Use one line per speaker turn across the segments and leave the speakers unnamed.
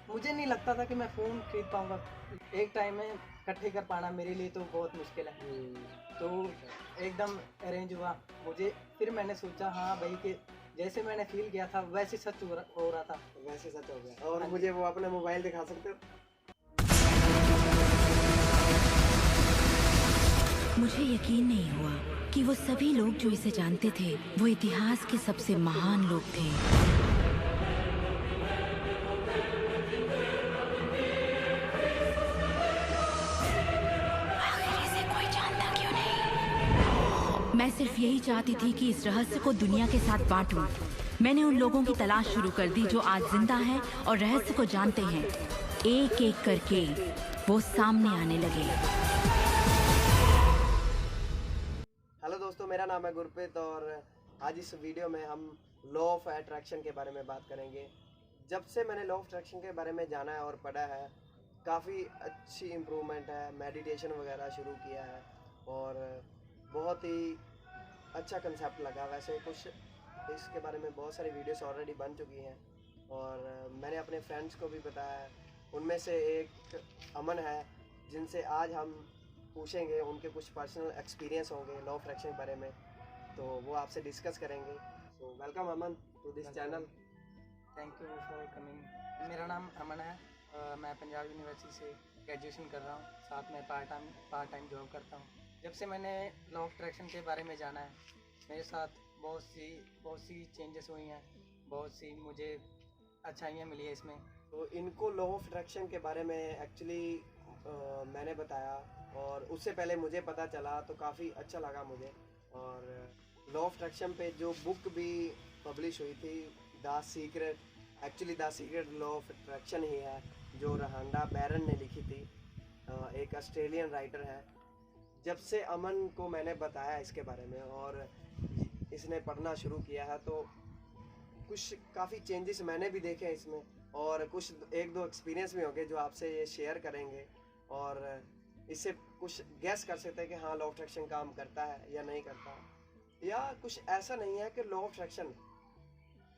मुझे नहीं लगता था कि मैं फ़ोन खरीद पाऊँगा। एक टाइम में इकट्ठे कर पाना मेरे लिए तो बहुत मुश्किल है। तो एकदम अरेंज हुआ मुझे, फिर मैंने सोचा हाँ भाई कि जैसे मैंने फ़ील किया था वैसे सच हो रहा था।
वैसे सच हो गया। और
हाँ जी।
मुझे वो अपना मोबाइल दिखा सकते हो?
मुझे यकीन नहीं हुआ कि वो सभी लोग जो इसे जानते थे वो इतिहास के सबसे महान लोग थे। आखिर इसे कोई जानता क्यों नहीं? मैं सिर्फ यही चाहती थी कि इस रहस्य को दुनिया के साथ बांटूं। मैंने उन लोगों की तलाश शुरू कर दी जो आज जिंदा हैं और रहस्य को जानते हैं। एक एक करके वो सामने आने लगे।
हेलो दोस्तों, मेरा नाम है गुरप्रीत और आज इस वीडियो में हम लॉ ऑफ अट्रैक्शन के बारे में बात करेंगे। जब से मैंने लॉ ऑफ अट्रैक्शन के बारे में जाना है और पढ़ा है, काफ़ी अच्छी इम्प्रूवमेंट है। मेडिटेशन वगैरह शुरू किया है और बहुत ही अच्छा कंसेप्ट लगा। वैसे कुछ इसके बारे में बहुत सारी वीडियोस ऑलरेडी बन चुकी हैं और मैंने अपने फ्रेंड्स को भी बताया है। उनमें से एक अमन है, जिनसे आज हम पूछेंगे, उनके कुछ पर्सनल एक्सपीरियंस होंगे लॉ ऑफ अट्रैक्शन के बारे में, तो वो आपसे डिस्कस करेंगे। So welcome Aman to this channel.
Thank you for coming. मेरा नाम अमन है। मैं पंजाब यूनिवर्सिटी से ग्रेजुएशन कर रहा हूँ, साथ में पार्ट टाइम जॉब करता हूँ। जब से मैंने लॉ ऑफ अट्रैक्शन के बारे में जाना है, मेरे साथ बहुत सी चेंजेस हुई हैं, बहुत सी मुझे अच्छाइयाँ मिली है इसमें।
तो इनको लॉ ऑफ अट्रैक्शन के बारे में एक्चुअली मैंने बताया और उससे पहले मुझे पता चला तो काफ़ी अच्छा लगा मुझे। और लॉ ऑफ अट्रैक्शन पे जो बुक भी पब्लिश हुई थी, the secret, actually the secret law of attraction ही है, जो रहांडा बैरन ने लिखी थी। एक ऑस्ट्रेलियन राइटर है। जब से अमन को मैंने बताया इसके बारे में और इसने पढ़ना शुरू किया है, तो कुछ काफ़ी चेंजेस मैंने भी देखे हैं इसमें और कुछ एक दो एक्सपीरियंस भी होंगे जो आपसे ये शेयर करेंगे और इससे कुछ गैस कर सकते हैं कि हाँ लॉ ऑफ अट्रैक्शन काम करता है या नहीं करता, या कुछ ऐसा नहीं है कि लॉ ऑफ अट्रैक्शन।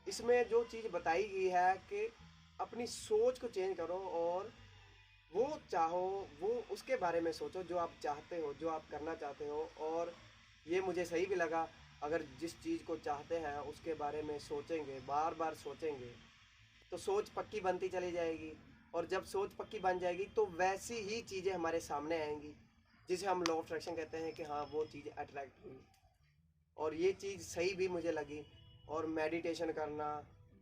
इसमें जो चीज़ बताई गई है कि अपनी सोच को चेंज करो और वो चाहो, वो उसके बारे में सोचो जो आप चाहते हो, जो आप करना चाहते हो। और ये मुझे सही भी लगा। अगर जिस चीज़ को चाहते हैं उसके बारे में सोचेंगे, बार बार सोचेंगे, तो सोच पक्की बनती चली जाएगी। और जब सोच पक्की बन जाएगी तो वैसी ही चीज़ें हमारे सामने आएंगी, जिसे हम लॉ ऑफ अट्रैक्शन कहते हैं कि हाँ वो चीज़ अट्रैक्ट हुई। और ये चीज़ सही भी मुझे लगी। और मेडिटेशन करना,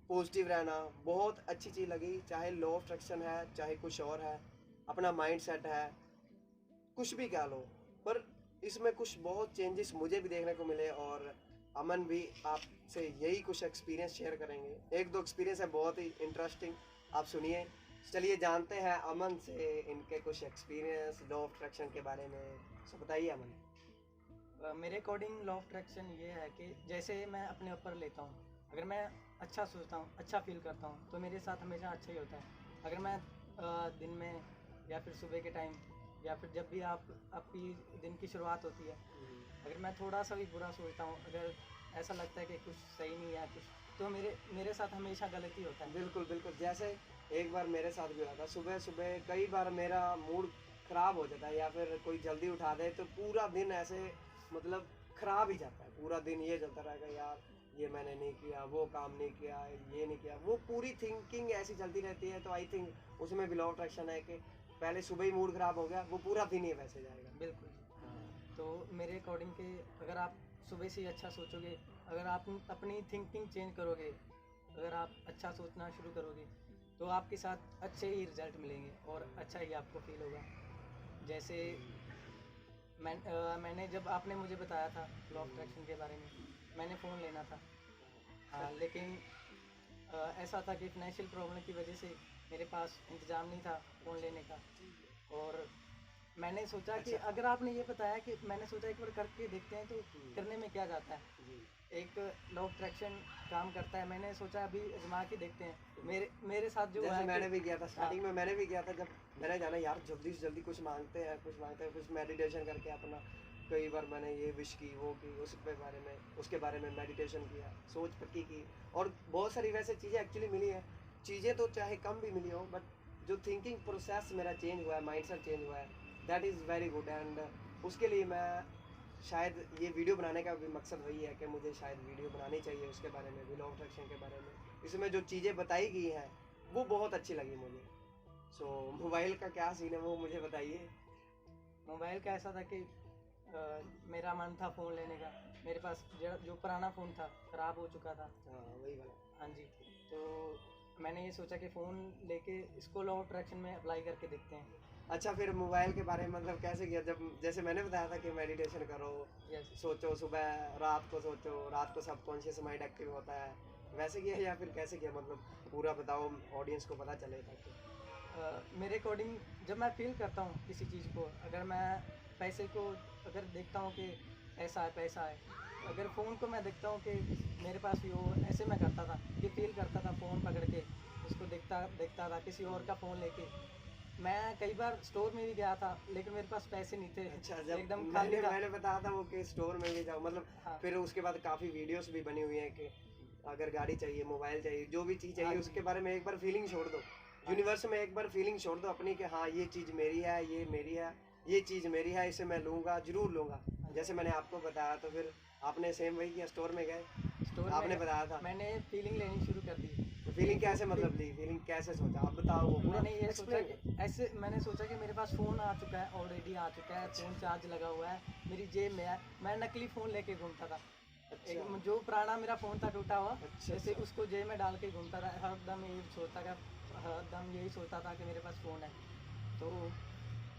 पॉजिटिव रहना बहुत अच्छी चीज़ लगी। चाहे लॉ ऑफ अट्रैक्शन है, चाहे कुछ और है, अपना माइंड सेट है, कुछ भी कह लो, पर इसमें कुछ बहुत चेंजेस मुझे भी देखने को मिले। और अमन भी आपसे यही कुछ एक्सपीरियंस शेयर करेंगे। एक दो एक्सपीरियंस है बहुत ही इंटरेस्टिंग, आप सुनिए। चलिए जानते हैं अमन से इनके कुछ एक्सपीरियंस लॉ ऑफ अट्रैक्शन के बारे में। सो बताइए अमन।
मेरे अकॉर्डिंग लॉ ऑफ अट्रैक्शन ये है कि जैसे मैं अपने ऊपर लेता हूँ, अगर मैं अच्छा सोचता हूँ, अच्छा फील करता हूँ, तो मेरे साथ हमेशा अच्छा ही होता है। अगर मैं दिन में या फिर सुबह के टाइम या फिर जब भी आपकी दिन की शुरुआत होती है, अगर मैं थोड़ा सा भी बुरा सोचता हूँ, अगर ऐसा लगता है कि कुछ सही नहीं है कुछ, तो मेरे साथ हमेशा गलत ही होता है।
बिल्कुल बिल्कुल, जैसे एक बार मेरे साथ भी हुआ था। सुबह सुबह कई बार मेरा मूड ख़राब हो जाता है, या फिर कोई जल्दी उठा दे तो पूरा दिन ऐसे मतलब ख़राब ही जाता है। पूरा दिन ये चलता रहेगा, यार ये मैंने नहीं किया, वो काम नहीं किया, ये नहीं किया, वो पूरी थिंकिंग ऐसी चलती रहती है। तो आई थिंक उसमें भी लॉ ऑफ अट्रैक्शन है कि पहले सुबह ही मूड ख़राब हो गया, वो पूरा दिन ही वैसे जाएगा।
बिल्कुल जी।
हाँ।
तो मेरे अकॉर्डिंग के अगर आप सुबह से ही अच्छा सोचोगे, अगर आप अपनी थिंकिंग चेंज करोगे, अगर आप अच्छा सोचना शुरू करोगे, तो आपके साथ अच्छे ही रिजल्ट मिलेंगे और अच्छा ही आपको फील होगा। जैसे मैंने जब आपने मुझे बताया था लॉ ऑफ अट्रैक्शन के बारे में, मैंने फ़ोन लेना था। हाँ, लेकिन ऐसा था कि फाइनेंशियल प्रॉब्लम की वजह से मेरे पास इंतज़ाम नहीं था फ़ोन लेने का। और मैंने सोचा कि
अच्छा।
अगर आपने ये बताया कि मैंने सोचा एक बार करके देखते हैं, तो करने में क्या जाता है।
जी।
एक लॉ ऑफ अट्रैक्शन काम करता है, मैंने सोचा अभी आजमा के देखते हैं। मेरे साथ जो हुआ
जैसे
है
मैंने
कि
भी किया था, स्टार्टिंग में मैंने भी किया था। जब मैंने जाना यार जल्दी से जल्दी कुछ मांगते हैं, कुछ मांगते हैं, कुछ मेडिटेशन करके अपना, कई बार मैंने ये विश की, वो की, उसके बारे में मेडिटेशन किया, सोच पक्की की और बहुत सारी वैसे चीज़ें एक्चुअली मिली हैं। चीज़ें तो चाहे कम भी मिली हो, बट जो थिंकिंग प्रोसेस मेरा चेंज हुआ है, माइंडसेट चेंज हुआ है, that is very good. And उसके लिए मैं शायद ये वीडियो बनाने का भी मकसद वही है कि मुझे शायद वीडियो बनानी चाहिए उसके बारे में भी, लॉ ऑफ अट्रैक्शन के बारे में। इसमें जो चीज़ें बताई गई हैं वो बहुत अच्छी लगी मुझे। सो मोबाइल का क्या सीन है वो मुझे बताइए।
मोबाइल का ऐसा था कि मेरा मन था फ़ोन लेने का। मेरे पास जो पुराना फ़ोन था ख़राब हो चुका था।
हाँ वही वाला।
हाँ जी, तो मैंने ये सोचा कि फ़ोन लेके इसको लॉ ऑफ अट्रैक्शन में अप्लाई करके देखते हैं।
अच्छा, फिर मोबाइल के बारे में मतलब कैसे किया? जब जैसे मैंने बताया था कि मेडिटेशन करो,
यस,
सोचो, सुबह रात को सोचो, रात को सबकॉन्शियस माइंड एक्टिव होता है, वैसे किया या फिर कैसे किया? मतलब पूरा बताओ, ऑडियंस को पता चले ताकि।
मेरे अकॉर्डिंग जब मैं फील करता हूँ किसी चीज़ को, अगर मैं पैसे को अगर देखता हूँ कि पैसा है, अगर फ़ोन को मैं देखता हूँ कि मेरे पास भी हो, ऐसे मैं करता था कि फील करता था फ़ोन पकड़ के, उसको देखता था किसी और का फ़ोन लेके। मैं कई बार स्टोर में भी गया था लेकिन मेरे पास पैसे नहीं थे।
अच्छा, जब
एकदम खाली
मैंने
था।
मैंने बताया था वो कि स्टोर में भी जाओ, मतलब
हाँ,
फिर उसके बाद काफ़ी वीडियोस भी बनी हुई हैं कि अगर गाड़ी चाहिए, मोबाइल चाहिए, जो भी चीज़
हाँ
चाहिए
जी,
उसके बारे में एक बार फीलिंग छोड़ दो, यूनिवर्स में एक बार फीलिंग छोड़ दो अपनी कि हाँ ये चीज़ मेरी है, ये मेरी है, ये चीज़ मेरी है, इसे मैं लूँगा, ज़रूर लूँगा। जैसे मैंने आपको बताया, तो फिर आपने सेम वही किया, स्टोर में गए,
स्टोर
आपने
में
बताया था।
मैंने फीलिंग लेनी शुरू कर दी।
तो फीलिंग कैसे मतलब ली, फीलिंग कैसे सोचा, आप बताओ वो पूरा
मैंने ये सोचा
explain
कि ऐसे मैंने सोचा कि मेरे पास फ़ोन आ चुका है, ऑलरेडी आ चुका है, फ़ोन चार्ज लगा हुआ है, मेरी जेब में है, मैं नकली फ़ोन लेके घूमता था।
अच्छा।
एक जो पुराना मेरा फ़ोन था टूटा हुआ,
अच्छा,
जैसे
अच्छा।
उसको जेब में डाल के घूमता था, हरदम यही सोचता था कि मेरे पास फ़ोन है। तो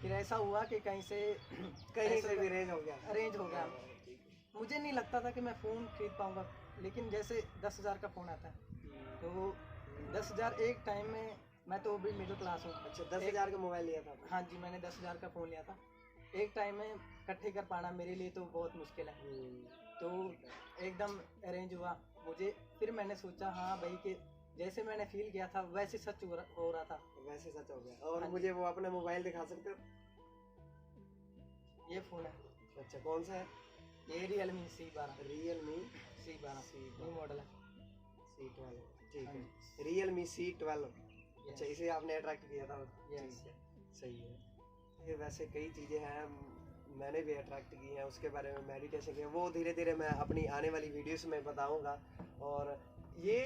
फिर ऐसा हुआ कि कहीं से
कहीं
ऐसा
से भी रेंज हो गया।
अरेंज हो गया।
हाँ, ठीक है।
मुझे नहीं लगता था कि मैं फ़ोन खरीद पाऊँगा, लेकिन जैसे 10,000 का फ़ोन आता है, तो 10,000 एक टाइम में, मैं तो अभी मिडिल क्लास हूँ।
अच्छा, 10,000 का मोबाइल लिया था आपने?
हाँ जी, मैंने 10,000 का फ़ोन लिया था। एक टाइम में इकट्ठे कर पाना मेरे लिए तो बहुत मुश्किल है। तो एकदम अरेंज हुआ मुझे। फिर मैंने सोचा हाँ भाई कि जैसे मैंने फ़ील किया था वैसे सच हो रहा था।
वैसे सच हो गया। और
हाँ जी।
मुझे वो अपना मोबाइल दिखा सकते हो?
ये फ़ोन है,
अच्छा, कौन सा है?
ये Realme C12
Realme
new model है।
C12, ठीक
हाँ
है।
जी।
Realme C12। अच्छा,
Yes,
इसे आपने अट्रैक्ट किया था?
yes।
ठीक है, सही है। ये वैसे कई चीज़ें हैं, मैंने भी अट्रैक्ट की हैं, उसके बारे में मेडिटेशन किया, वो धीरे धीरे मैं अपनी आने वाली वीडियोस में बताऊंगा। और ये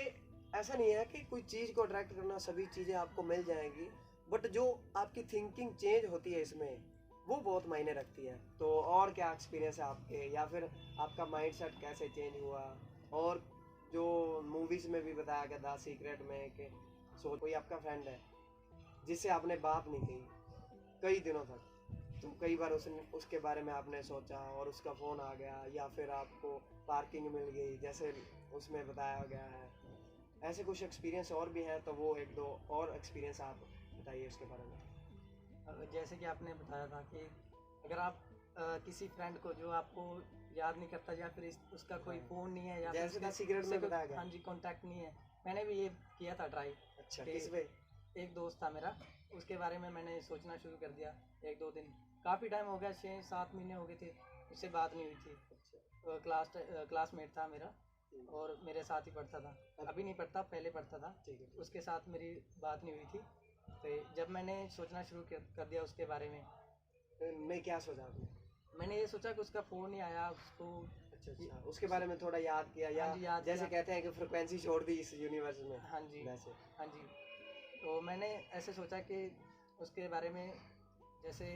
ऐसा नहीं है कि कोई चीज़ को अट्रैक्ट करना सभी चीज़ें आपको मिल जाएंगी, बट जो आपकी थिंकिंग चेंज होती है इसमें, वो बहुत मायने रखती है। तो और क्या एक्सपीरियंस है आपके, या फिर आपका माइंडसेट कैसे चेंज हुआ? और जो मूवीज़ में भी बताया गया था सीक्रेट में कि सो कोई आपका फ्रेंड है जिससे आपने बात नहीं कही कई दिनों तक, तो कई बार उसके बारे में आपने सोचा और उसका फ़ोन आ गया, या फिर आपको पार्किंग मिल गई जैसे उसमें बताया गया है, ऐसे कुछ एक्सपीरियंस और भी हैं, तो वो एक दो और एक्सपीरियंस आप बताइए उसके बारे में।
जैसे कि आपने बताया था कि अगर आप किसी फ्रेंड को जो आपको याद नहीं करता, या फिर उसका कोई
हाँ।
फ़ोन नहीं है, या फिर
जैसे
उसका
कि सीक्रेट में बताया गया।
हाँ जी कॉन्टैक्ट नहीं है, मैंने भी ये किया था ट्राई।
अच्छा,
कि
किस पे?
एक दोस्त था मेरा, उसके बारे में मैंने सोचना शुरू कर दिया। एक दो दिन, काफ़ी टाइम हो गया, 6-7 महीने हो गए थे, उससे बात नहीं हुई थी।
अच्छा,
क्लासमेट था मेरा और मेरे साथ ही पढ़ता था, अभी नहीं पढ़ता, पहले पढ़ता था।
ठीक है।
उसके साथ मेरी बात नहीं हुई थी, तो जब मैंने सोचना शुरू कर दिया उसके बारे में,
नहीं, क्या सोचा आपने?
मैंने ये सोचा कि उसका फ़ोन नहीं आया उसको।
अच्छा, अच्छा, उसके बारे में थोड़ा याद किया, या
हाँ जी, याद
जैसे
किया।
कहते हैं कि फ्रिक्वेंसी छोड़ दी इस यूनिवर्स में,
हाँ जी,
वैसे।
हाँ जी। तो मैंने ऐसे सोचा कि उसके बारे में, जैसे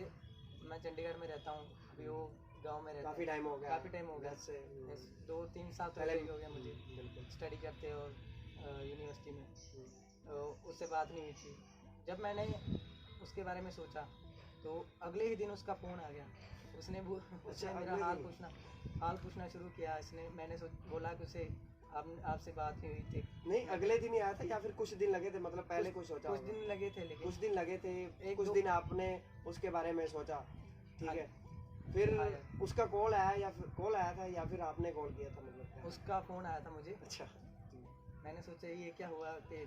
मैं चंडीगढ़ में रहता हूँ, अभी वो गांव में रहता है।
काफ़ी टाइम हो गया।
काफ़ी टाइम हो गया,
वैसे
2-3 साल तो
पहले
ऐसे ही हो गया मुझे
बिल्कुल।
स्टडी करते और यूनिवर्सिटी में। तो उससे बात नहीं हुई थी। जब मैंने उसके बारे में सोचा तो अगले ही दिन उसका फ़ोन आ गया। उसने
अच्छा,
मेरा
अगले
हाल
दिन?
पूछना शुरू किया। इसने मैंने बोला कि उसे आपसे बात नहीं हुई थी।
नहीं, अगले दिन ही आया था या फिर कुछ दिन लगे थे? मतलब पहले कुछ सोचा
कुछ
होगा।
दिन लगे थे, लेकिन
कुछ दिन लगे थे,
एक
कुछ
दो
दिन आपने उसके बारे में सोचा, ठीक
हाँ,
है। फिर
आया।
उसका कॉल आया, या फिर कॉल आया था, या फिर आपने कॉल किया था, मतलब क्या?
उसका फ़ोन आया था मुझे।
अच्छा,
मैंने सोचा ये क्या हुआ कि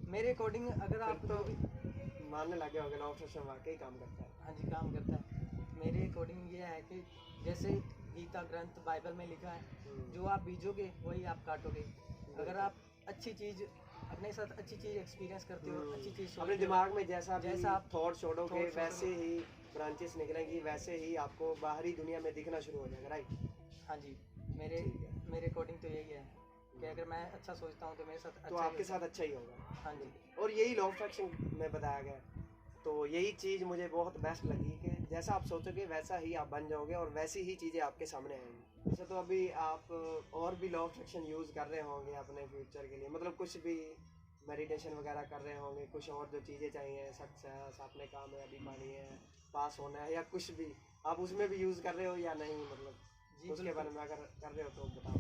मेरे अकॉर्डिंग अगर आप
फिर तो
जो भी
मानने लगे होगे लॉ ऑफ अट्रैक्शन वाकई काम करता है।
हाँ जी काम करता है। मेरे अकॉर्डिंग ये है कि जैसे गीता ग्रंथ बाइबल में लिखा है, जो आप बीजोगे वही आप काटोगे। अगर आप अच्छी चीज़ अपने साथ अच्छी चीज़ एक्सपीरियंस करते हो, अच्छी चीज़
अपने
सोचते हो।
दिमाग में जैसा
आप
थॉट छोड़ोगे
thought
वैसे
छोड़ोगे।
ही ब्रांचेस निकलेंगी, वैसे ही आपको बाहरी दुनिया में दिखना शुरू हो जाएगा, राइट?
हाँ जी, मेरे
ठीक है।
मेरे अकॉर्डिंग तो यही है कि अगर मैं अच्छा सोचता हूँ तो मेरे साथ
तो
अच्छा ही
आपके
होता
साथ अच्छा ही होगा।
है। हाँ जी।
और यही लॉ ऑफ अट्रैक्शन में बताया गया है। तो यही चीज़ मुझे बहुत बेस्ट लगी कि जैसा आप सोचोगे वैसा ही आप बन जाओगे और वैसी ही चीज़ें आपके सामने आएंगी। वैसे तो अभी आप और भी लॉ ऑफ अट्रैक्शन यूज़ कर रहे होंगे अपने फ्यूचर के लिए, मतलब कुछ भी मेडिटेशन वगैरह कर रहे होंगे, कुछ और जो चीज़ें चाहिए, सक्सेस, अपने कामयाबी पानी है, पास होना है, या कुछ भी आप उसमें भी यूज़ कर रहे हो या नहीं, मतलब
जी
उसके
बिल्कुल।
बारे में अगर कर रहे हो तो बताओ।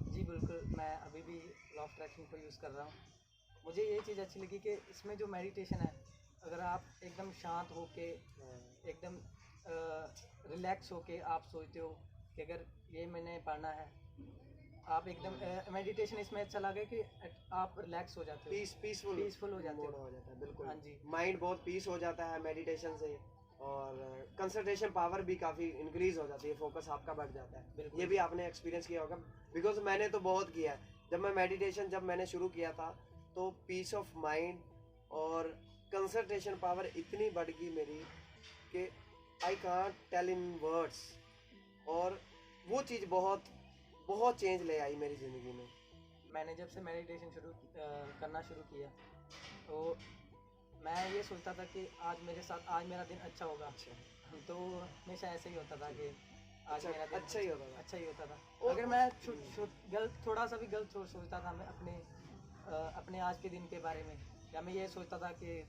जी बिल्कुल, मैं अभी भी लॉ ऑफ अट्रैक्शन को यूज़ कर रहा हूँ। मुझे ये चीज़ अच्छी लगी कि इसमें जो मेडिटेशन है, अगर आप एकदम शांत होके, एकदम रिलैक्स होके आप सोचते हो कि अगर ये मैंने पढ़ना है, आप एकदम मेडिटेशन इसमें अच्छा लगे कि आप रिलैक्स हो जाते हो, पीसफुल हो जाते
मोड
हो।
हो जाता है, बिल्कुल।
हाँ जी।
माइंड बहुत पीस हो जाता है मेडिटेशन से, और कंसंट्रेशन पावर भी काफ़ी इंक्रीज हो जाती है, फोकस आपका बढ़ जाता है।
बिल्कुल।
ये भी आपने एक्सपीरियंस किया होगा, बिकॉज मैंने तो बहुत किया है। जब मैं मेडिटेशन जब मैंने शुरू किया था तो पीस ऑफ माइंड और कंसंट्रेशन पावर इतनी बढ़ गई मेरी कि I can't tell in words, और वो चीज़ बहुत बहुत चेंज ले आई मेरी ज़िंदगी में।
मैंने जब से मेडिटेशन करना शुरू किया तो मैं ये सोचता था कि आज मेरा दिन अच्छा होगा।
अच्छा,
तो हमेशा ऐसे ही होता था कि आज
अच्छा,
मेरा दिन
अच्छा ही होता था।
अच्छा ही होता था।
और
अगर मैं थोड़ा सा भी गलत सोचता था, मैं अपने आज के दिन के बारे में, या मैं ये सोचता था कि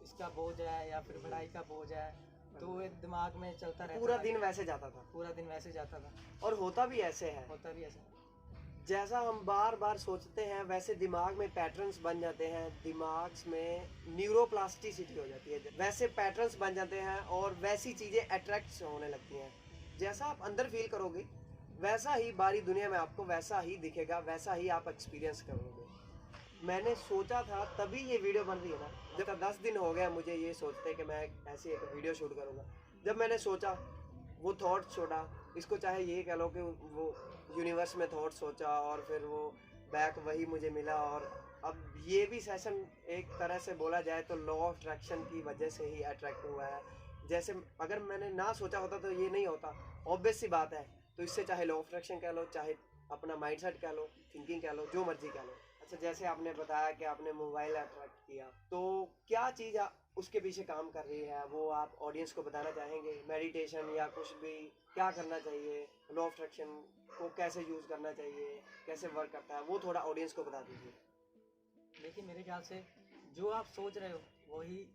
इसका बोझ है या फिर पढ़ाई का बोझ है, तो एक दिमाग में चलता रहता
पूरा
था।
दिन वैसे जाता था,
पूरा दिन वैसे जाता था।
और होता भी ऐसे है।
होता भी ऐसा।
जैसा हम बार बार सोचते हैं वैसे दिमाग में पैटर्न्स बन जाते हैं, दिमाग में न्यूरोप्लास्टिसिटी हो जाती है, वैसे पैटर्न्स बन जाते हैं और वैसी चीज़ें अट्रैक्ट होने लगती हैं। जैसा आप अंदर फील करोगे वैसा ही बाहरी दुनिया में आपको वैसा ही दिखेगा, वैसा ही आप एक्सपीरियंस करोगे। मैंने सोचा था, तभी ये वीडियो बन रही है ना, जब 10 दिन हो गया मुझे ये सोचते कि मैं ऐसी एक वीडियो शूट करूँगा। जब मैंने सोचा, वो थॉट छोड़ा, इसको चाहे ये कह लो कि वो यूनिवर्स में थॉट सोचा और फिर वो बैक वही मुझे मिला, और अब ये भी सेशन एक तरह से बोला जाए तो लॉ ऑफ अट्रैक्शन की वजह से ही अट्रैक्ट हुआ है। जैसे अगर मैंने ना सोचा होता तो ये नहीं होता, ऑब्वियस सी बात है। तो इससे चाहे लॉ ऑफ अट्रैक्शन कह लो, चाहे अपना माइंडसेट कह लो, थिंकिंग कह लो, जो मर्जी कह लो। अच्छा, जैसे आपने बताया कि आपने मोबाइल अट्रैक्ट किया, तो क्या चीज़ उसके पीछे काम कर रही है, वो आप ऑडियंस को बताना चाहेंगे? मेडिटेशन या कुछ भी, क्या करना चाहिए, लॉ ऑफ अट्रैक्शन को कैसे यूज़ करना चाहिए, कैसे वर्क करता है, वो थोड़ा ऑडियंस को बता दीजिए।
देखिए, मेरे ख्याल से जो आप सोच रहे हो वही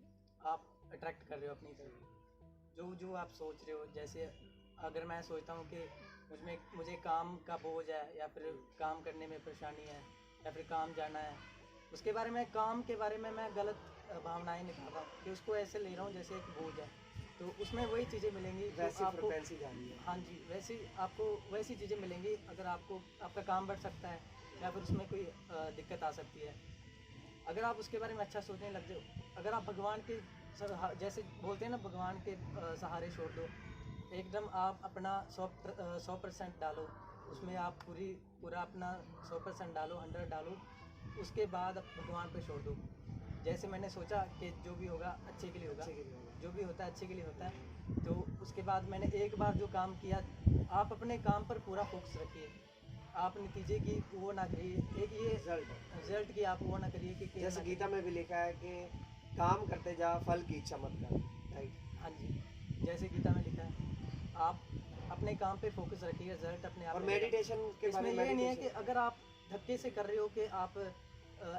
आप अट्रैक्ट कर रहे हो अपनी तरफ। जो आप सोच रहे हो, जैसे अगर मैं सोचता हूँ कि मुझे काम का बोझ है, या फिर काम करने में परेशानी है, या फिर काम जाना है, उसके बारे में, काम के बारे में मैं गलत भावनाएं निकालता हूँ कि उसको ऐसे ले रहा हूँ जैसे एक बोझ है, तो उसमें वही चीज़ें मिलेंगी जो
वैसी
आपको।
फ्रिक्वेंसी जा रही है।
हाँ जी, आपको वैसी चीज़ें मिलेंगी। अगर आपका काम बढ़ सकता है, या फिर उसमें कोई दिक्कत आ सकती है, अगर आप उसके बारे में अच्छा सोचने लग जाओ। अगर आप भगवान के जैसे बोलते हैं ना, भगवान के सहारे छोड़ दो, एकदम आप अपना 100% डालो उसमें, आप पूरा अपना 100% डालो, 100 डालो, उसके बाद आप भगवान पे छोड़ दो। जैसे मैंने सोचा कि जो भी होगा अच्छे के लिए होगा,
अच्छे के लिए होगा।
जो भी होता है अच्छे के लिए होता है। तो उसके बाद मैंने एक बार जो काम किया, आप अपने काम पर पूरा फोकस रखिए, आप नतीजे की वो ना करिए, एक ये रिजल्ट की आप वो ना करिए कि
जैसे गीता में भी लिखा है कि काम करते जा, फल की इच्छा मत कर, राइट?
हाँ जी, जैसे गीता में लिखा है, आप अपने काम पे फोकस रखिए, रिजल्ट अपने आप
और
मिलेगा।
मेडिटेशन के बारे
इसमें
में
ये नहीं है कि अगर आप धक्के से कर रहे हो कि आप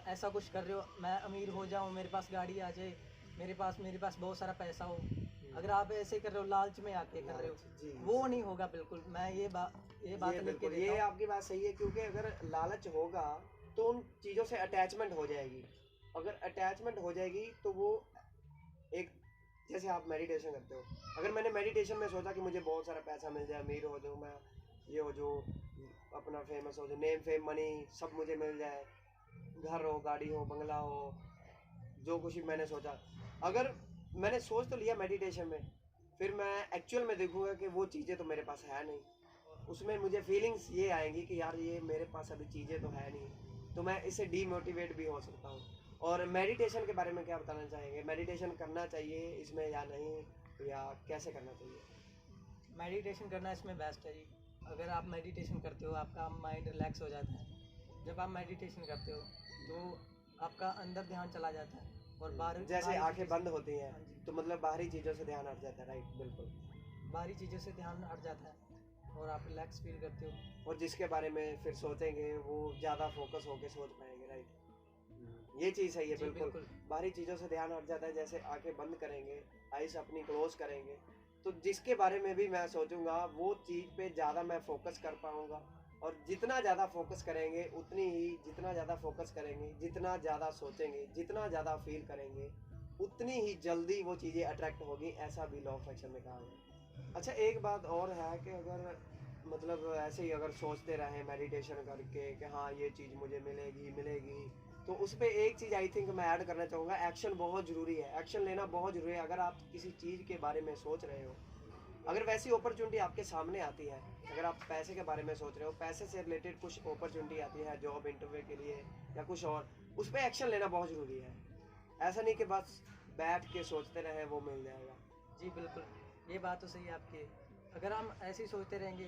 ऐसा कुछ कर रहे हो, मैं अमीर हो जाऊं, मेरे पास गाड़ी आ जाए, मेरे पास बहुत सारा पैसा हो, अगर आप ऐसे कर रहे हो, लालच में आके कर रहे हो,
जी,
वो नहीं होगा बिल्कुल। मैं ये बात लिख के
बिल्कुल,
देता
ये
हूँ।
आपकी बात सही है, क्योंकि अगर लालच होगा तो उन चीज़ों से अटैचमेंट हो जाएगी। अगर अटैचमेंट हो जाएगी तो वो एक, जैसे आप मेडिटेशन करते हो, अगर मैंने मेडिटेशन में सोचा कि मुझे बहुत सारा पैसा मिल जाए, अमीर हो जाऊँ मैं, ये हो जो अपना फेमस हो जाए, नेम फेम मनी सब मुझे मिल जाए, घर हो, गाड़ी हो, बंगला हो, जो कुछ भी मैंने सोचा, अगर मैंने सोच तो लिया मेडिटेशन में, फिर मैं एक्चुअल में देखूंगा कि वो चीज़ें तो मेरे पास है नहीं। उसमें मुझे फीलिंग्स ये आएंगी कि यार ये मेरे पास अभी चीज़ें तो है नहीं, तो मैं इससे डीमोटिवेट भी हो सकता हूँ। और मेडिटेशन के बारे में क्या बताना चाहेंगे? मेडिटेशन करना चाहिए इसमें या नहीं, या कैसे करना चाहिए?
मेडिटेशन करना इसमें बेस्ट है जी। अगर आप मेडिटेशन करते हो आपका माइंड रिलैक्स हो जाता है। जब आप मेडिटेशन करते हो तो आपका अंदर ध्यान चला जाता है और बाहर
जैसे
बाहरी
आंखें
चीज़ों
बंद
से-
होती हैं
हाँ जी,
तो मतलब बाहरी चीज़ों से ध्यान हट जाता है, राइट? बिल्कुल।
बाहरी चीज़ों से ध्यान हट जाता है और आप रिलैक्स फील करते हो।
और जिसके बारे में फिर सोचेंगे वो ज़्यादा फोकस होके सोच पाएंगे, राइट? ये चीज़ सही है,
जी,
बिल्कुल।
बिल्कुल।
बाहरी चीज़ों से ध्यान हट जाता है, जैसे आंखें बंद करेंगे, आइस अपनी क्लोज करेंगे, तो जिसके बारे में भी मैं सोचूंगा वो चीज़ पे ज़्यादा मैं फोकस कर पाऊंगा। और जितना ज़्यादा फोकस करेंगे उतनी ही, जितना ज़्यादा फोकस करेंगे, जितना ज़्यादा सोचेंगे, जितना ज़्यादा फील करेंगे, उतनी ही जल्दी वो चीज़ें अट्रैक्ट होगी, ऐसा भी लॉ ऑफ अट्रैक्शन में कहा है। अच्छा, एक बात और है कि अगर मतलब ऐसे ही अगर सोचते रहें मेडिटेशन करके कि हाँ ये चीज़ मुझे मिलेगी मिलेगी, तो उस पर एक चीज़ आई थिंक मैं ऐड करना चाहूँगा, एक्शन बहुत ज़रूरी है। एक्शन लेना बहुत ज़रूरी है। अगर आप किसी चीज़ के बारे में सोच रहे हो, अगर वैसी अपॉर्चुनिटी आपके सामने आती है, अगर आप पैसे के बारे में सोच रहे हो, पैसे से रिलेटेड कुछ अपॉर्चुनिटी आती है जॉब इंटरव्यू के लिए या कुछ और, उस पर एक्शन लेना बहुत ज़रूरी है। ऐसा नहीं कि बस बैठ के सोचते रहे वो मिल जाएगा।
जी बिल्कुल, ये बात तो सही है आपकी। अगर हम ऐसे ही सोचते रहेंगे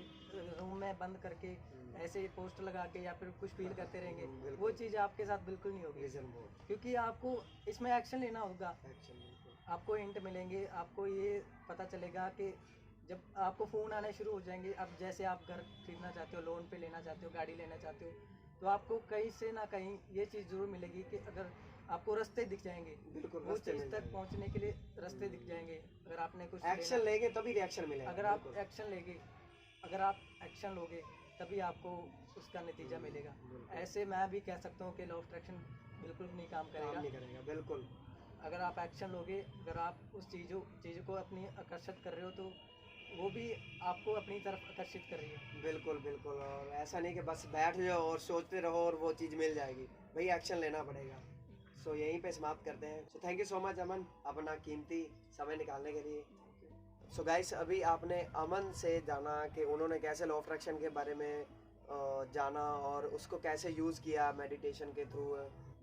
रूम में बंद करके ऐसे ही पोस्टर लगा के या फिर कुछ फील करते रहेंगे,
बिल्कुल।
वो चीज़ आपके साथ बिल्कुल नहीं होगी।
विजन बोर्ड,
क्योंकि आपको इसमें एक्शन लेना होगा।
एक्शन, बिल्कुल।
आपको हिंट मिलेंगे, आपको ये पता चलेगा कि जब आपको फ़ोन आने शुरू हो जाएंगे, अब जैसे आप घर खरीदना चाहते हो, लोन पे लेना चाहते हो, गाड़ी लेना चाहते हो, तो आपको कहीं से ना कहीं ये चीज़ ज़रूर मिलेगी कि अगर आपको रास्ते दिख जाएंगे,
बिल्कुल,
वो
रास्ते
चीज़
मिल
तक
जाएंगे।
पहुंचने के लिए रास्ते दिख जाएंगे। अगर आपने कुछ
एक्शन
लेना-
लेंगे तभी रिएक्शन मिलेगा।
अगर आप
बिल्कुल।
एक्शन लेंगे, अगर आप एक्शन लोगे तभी आपको उसका नतीजा मिलेगा।
बिल्कुल।
ऐसे मैं भी कह सकता हूँ कि लॉ ऑफ अट्रैक्शन बिल्कुल नहीं काम
काम
करेगा।
नहीं करेगा, बिल्कुल।
अगर आप एक्शन लोगे, अगर आप उस चीज़ को अपनी आकर्षित कर रहे हो तो वो भी आपको अपनी तरफ आकर्षित कर रही है।
बिल्कुल बिल्कुल। और ऐसा नहीं कि बस बैठ जाओ और सोचते रहो और वो चीज़ मिल जाएगी, भाई एक्शन लेना पड़ेगा। सो यहीं पे समाप्त करते हैं। So thank you so much Aman, अपना कीमती समय निकालने के लिए। सो गाइस, अभी आपने अमन से जाना कि उन्होंने कैसे लॉ ऑफ अट्रैक्शन के बारे में जाना और उसको कैसे यूज़ किया मेडिटेशन के थ्रू।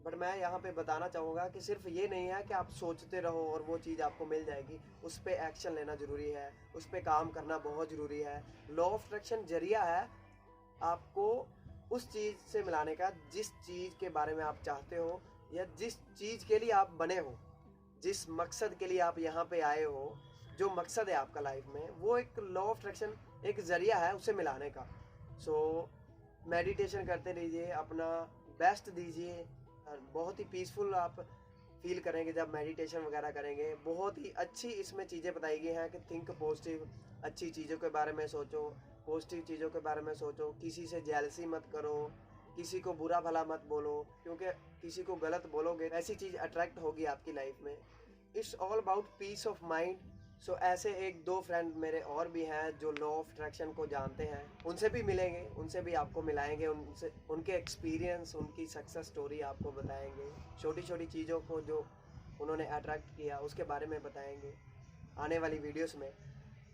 बट मैं यहाँ पे बताना चाहूँगा कि सिर्फ ये नहीं है कि आप सोचते रहो और वो चीज़ आपको मिल जाएगी, उस पर एक्शन लेना ज़रूरी है, उस पर काम करना बहुत ज़रूरी है। लॉ ऑफ अट्रैक्शन जरिया है आपको उस चीज़ से मिलाने का जिस चीज़ के बारे में आप चाहते हो, या जिस चीज़ के लिए आप बने हो, जिस मकसद के लिए आप यहाँ पे आए हो, जो मकसद है आपका लाइफ में, वो एक लॉ ऑफ अट्रैक्शन एक ज़रिया है उसे मिलाने का। सो मेडिटेशन करते रहिए, अपना बेस्ट दीजिए, बहुत ही पीसफुल आप फील करेंगे जब मेडिटेशन वगैरह करेंगे। बहुत ही अच्छी इसमें चीज़ें बताई गई हैं कि थिंक पॉजिटिव, अच्छी चीज़ों के बारे में सोचो, पॉजिटिव चीज़ों के बारे में सोचो, किसी से जेलसी मत करो, किसी को बुरा भला मत बोलो, क्योंकि किसी को गलत बोलोगे ऐसी चीज़ अट्रैक्ट होगी आपकी लाइफ में। It's all about peace of mind. So ऐसे एक दो फ्रेंड मेरे और भी हैं जो लॉ ऑफ अट्रैक्शन को जानते हैं, उनसे भी मिलेंगे, उनसे भी आपको मिलाएंगे, उनसे उनके एक्सपीरियंस, उनकी सक्सेस स्टोरी आपको बताएंगे, छोटी छोटी चीज़ों को जो उन्होंने अट्रैक्ट किया उसके बारे में बताएंगे आने वाली वीडियोस में।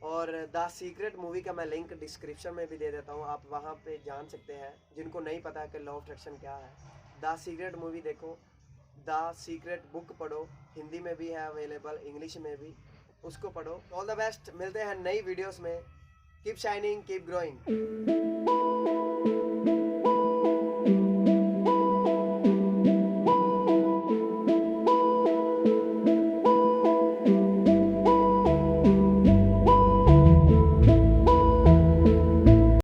और द सीक्रेट मूवी का मैं लिंक डिस्क्रिप्शन में भी दे देता हूँ, आप वहाँ पे जान सकते हैं जिनको नहीं पता कि लॉ ऑफ अट्रैक्शन क्या है। द सीक्रेट मूवी देखो, द सीक्रेट बुक पढ़ो, हिंदी में भी है अवेलेबल, इंग्लिश में भी, उसको पढ़ो। ऑल द बेस्ट, मिलते हैं नई वीडियोस में। Keep shining, keep growing.